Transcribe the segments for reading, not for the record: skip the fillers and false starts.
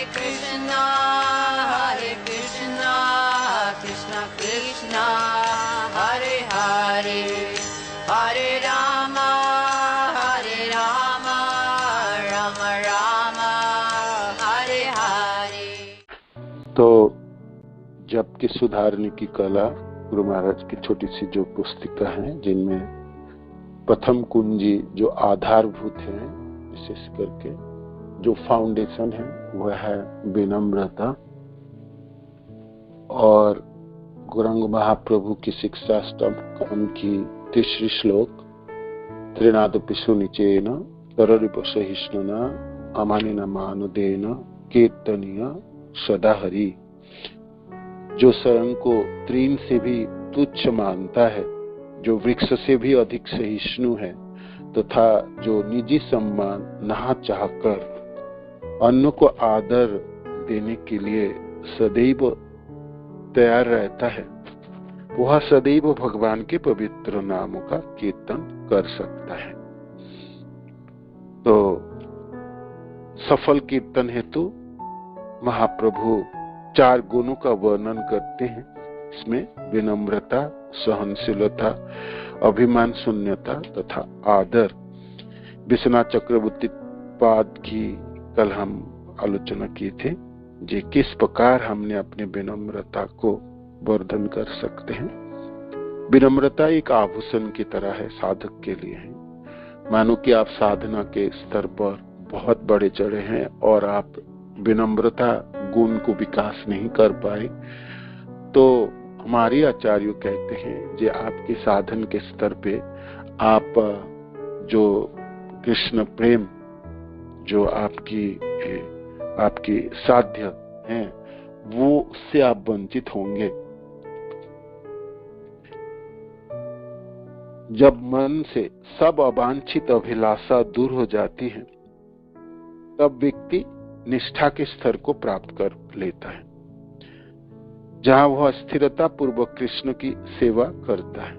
Krishna Krishna Krishna Hare Hare Hare Rama Rama Rama Hare Hare। तो जप की सुधारने की कला गुरु महाराज की छोटी सी जो पुस्तिका है, जिनमें प्रथम कुंजी जो आधारभूत है, विशेष करके जो फाउंडेशन है वह है विनम्रता, और गौरांग महाप्रभु की शिक्षाष्टकम की तीसरी श्लोक त्रिनादपि सुनिचेन तररिपसहिष्णुना अमानिन मानुदेन कीर्तनीय सदा हरि। जो स्वयं को तृण से भी तुच्छ मानता है, जो वृक्ष से भी अधिक सहिष्णु है, तथा जो निजी सम्मान ना चाहकर अन्य को आदर देने के लिए सदैव तैयार रहता है, वह सदैव भगवान के पवित्र नामों का कीर्तन कर सकता है। तो सफल कीर्तन हेतु महाप्रभु 4 गुणों का वर्णन करते हैं। इसमें विनम्रता, सहनशीलता, अभिमान शून्यता तथा आदर। विश्वनाथ चक्रवर्ती पाद की कल हम आलोचना किए थे, जी किस प्रकार हमने अपने विनम्रता को वर्धन कर सकते हैं। विनम्रता एक आभूषण की तरह है, साधक के लिए है। मानो कि आप साधना के स्तर पर बहुत बड़े चढ़े हैं और आप विनम्रता गुण को विकास नहीं कर पाए, तो हमारे आचार्य कहते हैं कि आपके साधन के स्तर पे आप जो कृष्ण प्रेम जो आपकी साध्य है, वो उससे आप वंचित होंगे। जब मन से सब अवांछित अभिलाषा दूर हो जाती है, तब व्यक्ति निष्ठा के स्तर को प्राप्त कर लेता है, जहां वह स्थिरता पूर्वक कृष्ण की सेवा करता है।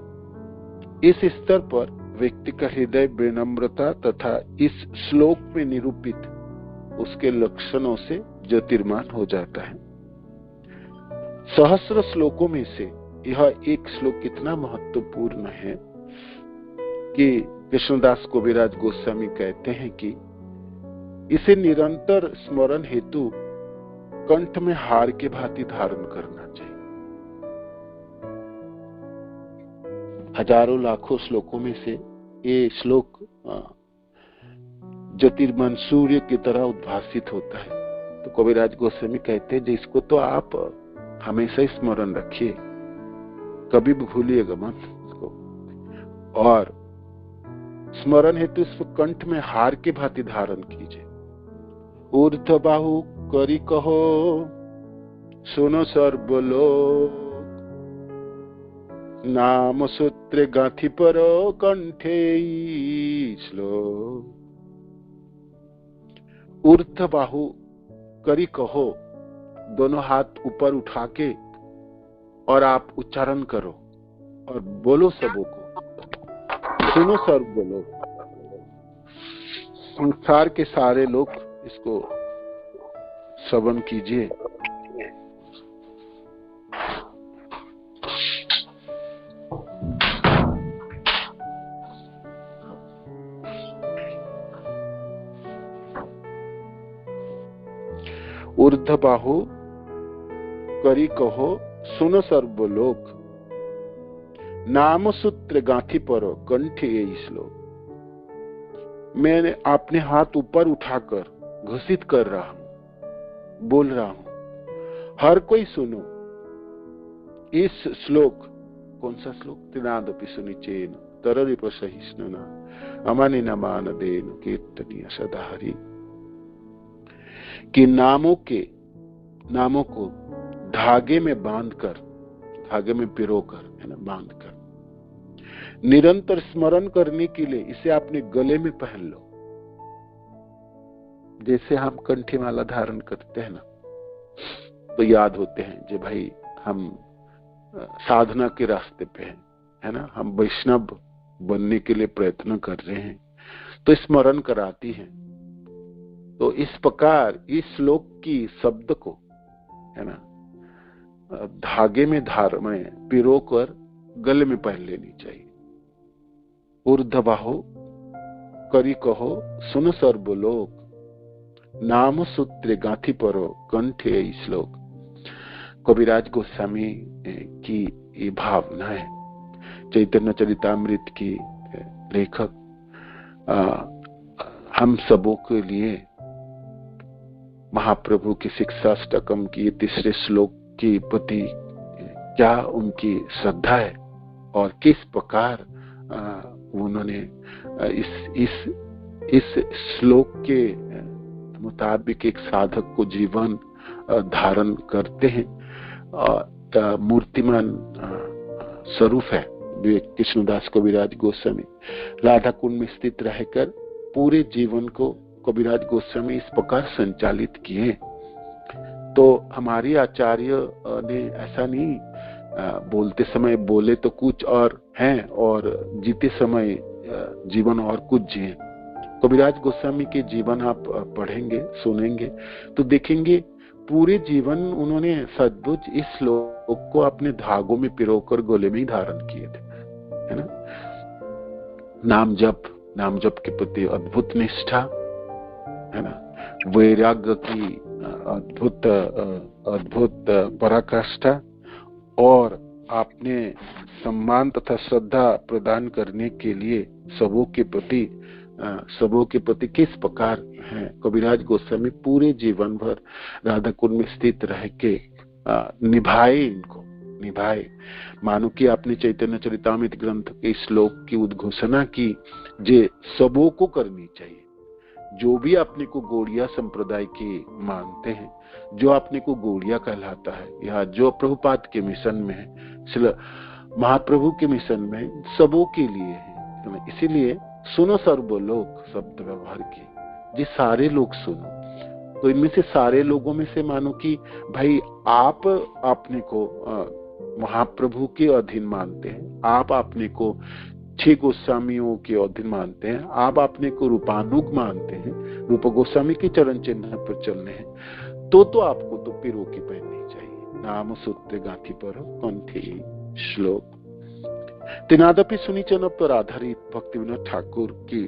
इस स्तर पर व्यक्ति का हृदय विनम्रता तथा इस श्लोक में निरूपित उसके लक्षणों से ज्योतिर्मान हो जाता है। सहस्र श्लोकों में से यह एक श्लोक कितना महत्वपूर्ण है कि कृष्णदास कविराज गोस्वामी कहते हैं कि इसे निरंतर स्मरण हेतु कंठ में हार के भांति धारण करना चाहिए। हजारों लाखों श्लोकों में से ये श्लोक ज्योतिर्मय सूर्य की तरह उद्भासित होता है। तो कविराज गोस्वामी कहते हैं जिसको तो आप हमेशा स्मरण रखिए, कभी भी भूलिएगा मत इसको, और स्मरण हेतु इसको कंठ में हार के भांति धारण कीजिए। ऊर्ध्व बाहु करी कहो सुनो सर्वलोक, नाम सूत्र गांठी परो कंठे श्लोक। ऊर्ध्व बाहु करी कहो, दोनों हाथ ऊपर उठा के और आप उच्चारण करो और बोलो सबों को, सुनो सर्वलोक। संसार के सारे लोग इसको श्रवण कीजिए। ऊर्ध्व बाहु करी कहो सुनो सर्वलोक, नाम सूत्र गांठी परो कंठे ये श्लोक। मैंने अपने हाथ ऊपर उठाकर घोषित कर रहा हूं, बोल रहा हूं, हर कोई सुनो इस श्लोक। कौन सा श्लोक? त्रिनादपि सुनिचेन तररिपसहिष्णुना अमानिन मानुदेन कीर्तनीय सदा हरि। कि नामों को धागे में बांधकर, धागे में पिरोकर, है ना, बांधकर निरंतर स्मरण करने के लिए इसे अपने गले में पहन लो। जैसे हम कंठी माला धारण करते हैं ना, तो याद होते हैं जे भाई हम साधना के रास्ते पे हैं, है ना, हम वैष्णव बनने के लिए प्रयत्न कर रहे हैं, तो स्मरण कराती है तो इस प्रकार इस श्लोक की शब्द को, है ना, धागे में पिरो कर गले में पहन लेनी चाहिए। ऊर्ध्वबाहो करी कहो सुन सर्वलोक, नाम सूत्र गांथी परो कंठे श्लोक। कविराज गोस्वामी की ये भावना है। चैतन्य चरितामृत की लेखक हम सबों के लिए महाप्रभु की शिक्षाष्टकम की तीसरे श्लोक के प्रति क्या उनकी श्रद्धा है और किस प्रकार उन्होंने इस श्लोक के मुताबिक एक साधक को जीवन धारण करते हैं। मूर्तिमान स्वरूप है कृष्णदास कविराज गोस्वामी। राधा कुंड में स्थित रहकर पूरे जीवन को कविराज गोस्वामी इस प्रकार संचालित किए। तो हमारे आचार्य ने ऐसा नहीं बोलते समय बोले तो कुछ और हैं और जीते समय जीवन और कुछ जिए। कविराज गोस्वामी के जीवन आप पढ़ेंगे सुनेंगे तो देखेंगे पूरे जीवन उन्होंने सद्बुज इस श्लोक को अपने धागों में पिरोकर गले में ही धारण किए थे, है ना। नाम जप के प्रति अद्भुत निष्ठा, है ना, वैराग्य की अद्भुत पराकाष्ठा और आपने सम्मान तथा श्रद्धा प्रदान करने के लिए सबों के प्रति किस प्रकार है कविराज गोस्वामी पूरे जीवन भर राधा कुंड में स्थित रह के निभाए। मानो कि आपने चैतन्य चरितामृत ग्रंथ के श्लोक की उद्घोषणा की जे सबों को करनी चाहिए। जो भी अपने को गौड़िया संप्रदाय के मानते हैं, जो अपने को गौड़िया कहलाता है या जो प्रभुपाद के मिशन में है, महाप्रभु के मिशन में, सबों के लिए है। इसीलिए सुनो सर्वलोक शब्द व्यवहार की, जी सारे लोग सुनो। तो इनमें से सारे लोगों में से मानो कि भाई आप अपने को महाप्रभु के अधीन मानते हैं, आप अपने को 6 गोस्वामियों के अधीन मानते हैं, आप अपने को रूपानुग मानते हैं, रूप गोस्वामी के चरण चिन्ह पर चलने हैं, तो आपको तो पिरो की पहननी चाहिए। नाम सूत्र गांथी पर कंठे श्लोक। तिनादपि सुनिचन पर आधारित भक्ति विनोद ठाकुर की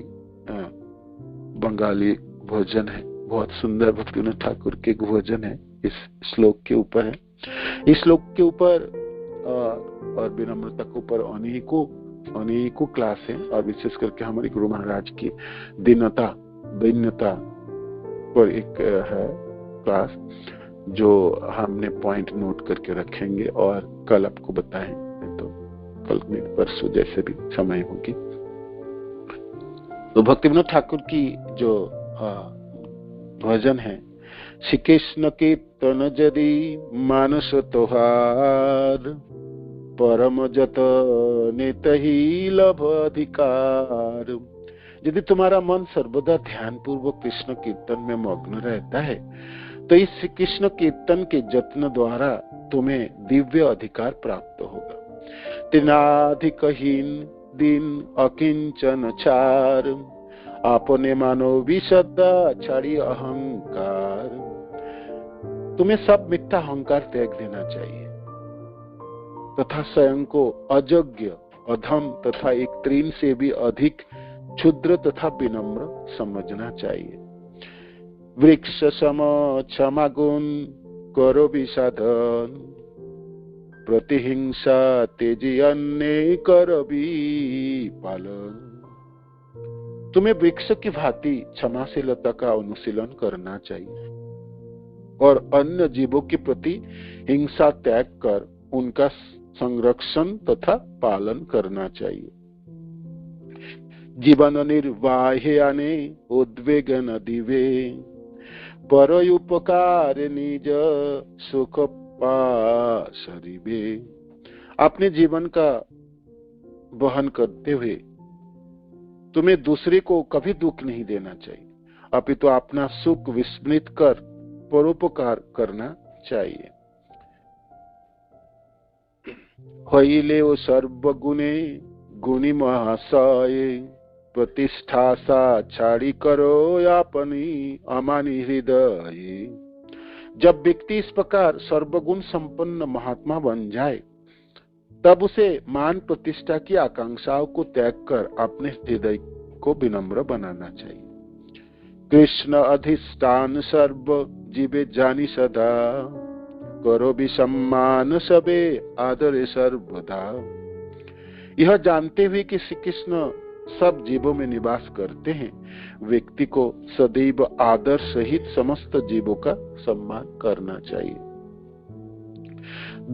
बंगाली भोजन है, बहुत सुंदर भक्ति विनोद ठाकुर के भोजन है, इस श्लोक के ऊपर है। इस श्लोक के ऊपर और विनम्रता के ऊपर अनेकों क्लास है और विशेष करके हमारे गुरु महाराज की दीनता पर एक है क्लास जो हमने पॉइंट नोट करके रखेंगे और कल आपको बताएं, तो कल में परसों जैसे भी समय होगी। तो भक्ति विनोद ठाकुर की जो भजन है, श्री कृष्ण कीर्तन यदि मानस तोहार, परम जतन तहि लभ अधिकार। यदि तुम्हारा मन सर्वदा ध्यान पूर्वक कृष्ण कीर्तन में मग्न रहता है तो इस कृष्ण कीर्तन के जत्न द्वारा तुम्हें दिव्य अधिकार प्राप्त होगा। त्रिनाधिकहीन दिन अकिंचन चार, आपने मानो विशद्दा छाड़ी अहंकार। तुम्हें सब मिथ्या अहंकार त्याग देना चाहिए तथा स्वयं को अयोग्य, अधम तथा एक तृण से भी अधिक क्षुद्र तथा विनम्र समझना चाहिए। वृक्ष सम क्षमा गुण करो विसाधन, प्रतिहिंसा तेजी अन्य कर भी पालन। तुम्हें वृक्ष की भांति क्षमाशीलता का अनुशीलन करना चाहिए और अन्य जीवों के प्रति हिंसा त्याग कर उनका संरक्षण तथा पालन करना चाहिए। जीवन निर्वाह्याने उद्वेगन दिवे, परोपकार निज सुख पाशरिबे। अपने जीवन का वहन करते हुए तुम्हें दूसरे को कभी दुख नहीं देना चाहिए, अपितु अपना सुख विस्मृत कर परोपकार करना चाहिए। हईले ओ सर्वगुणे गुणी महाशय, प्रतिष्ठा सा छाड़ी करो अपनी अमानी हृदय। जब व्यक्ति इस प्रकार सर्वगुण संपन्न महात्मा बन जाए तब उसे मान प्रतिष्ठा की आकांक्षाओं को त्याग कर अपने हृदय को विनम्र बनाना चाहिए। कृष्ण अधिष्ठान सर्व जीवे जानी सदा, करो भी सम्मान सबे आदरे सर्वदा। यह जानते हुए कि श्री कृष्ण सब जीवों में निवास करते हैं, व्यक्ति को सदैव आदर सहित समस्त जीवों का सम्मान करना चाहिए।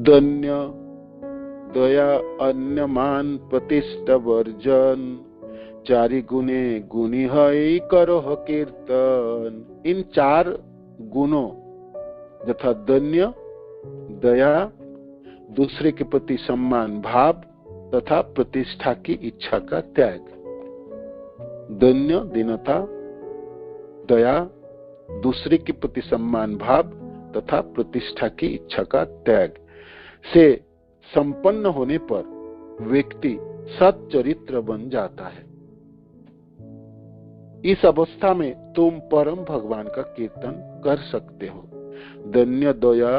धन्य दया अन्य मान प्रतिष्ठा वर्जन, चारि गुणे गुणी है करो कीर्तन। इन 4 गुणों यथा धन्य, दया, दूसरे के प्रति सम्मान भाव तथा प्रतिष्ठा की इच्छा का त्याग। धन्य दीनता, दया, दूसरे के प्रति सम्मान भाव तथा प्रतिष्ठा की इच्छा का त्याग से संपन्न होने पर व्यक्ति सच्चरित्र बन जाता है। इस अवस्था में तुम परम भगवान का कीर्तन कर सकते हो। धन्य दया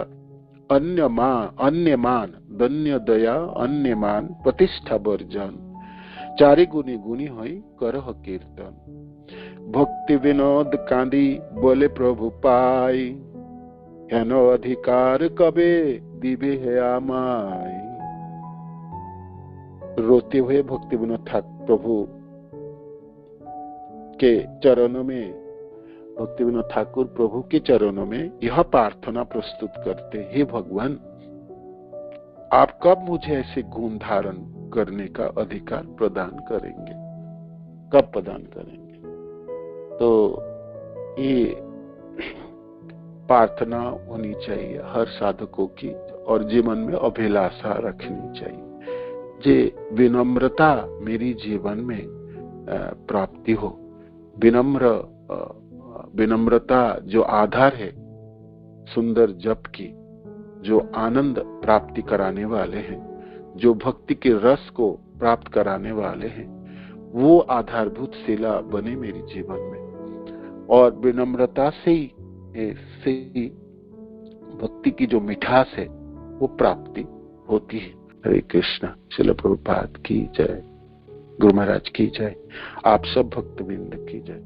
अन्य मान, धन्य दया अन्य मान प्रतिष्ठा वर्जन, चारि गुणी गुणी होई करह कीर्तन। भक्ति विनोद कांदी बोले प्रभु पाई, हेनो अधिकार कबे दिवे है आमाई। रोते हुए भक्ति विनोद प्रभु के चरणों में, भक्ति विनोद ठाकुर प्रभु के चरणों में यह प्रार्थना प्रस्तुत करते, हे भगवान, आप कब मुझे ऐसे गुण धारण करने का अधिकार प्रदान करेंगे, कब प्रदान करेंगे। तो ये प्रार्थना होनी चाहिए हर साधकों की और जीवन में अभिलाषा रखनी चाहिए। जे विनम्रता मेरी जीवन में प्राप्ति हो। विनम्रता जो आधार है सुंदर जप की, जो आनंद प्राप्ति कराने वाले हैं, जो भक्ति के रस को प्राप्त कराने वाले हैं, वो आधारभूत शिला बने मेरे जीवन में। और विनम्रता से ही भक्ति की जो मिठास है वो प्राप्ति होती है। हरे कृष्ण। श्रील प्रभुपाद की जय, गुरु महाराज की जय, आप सब भक्तवृंद की जय।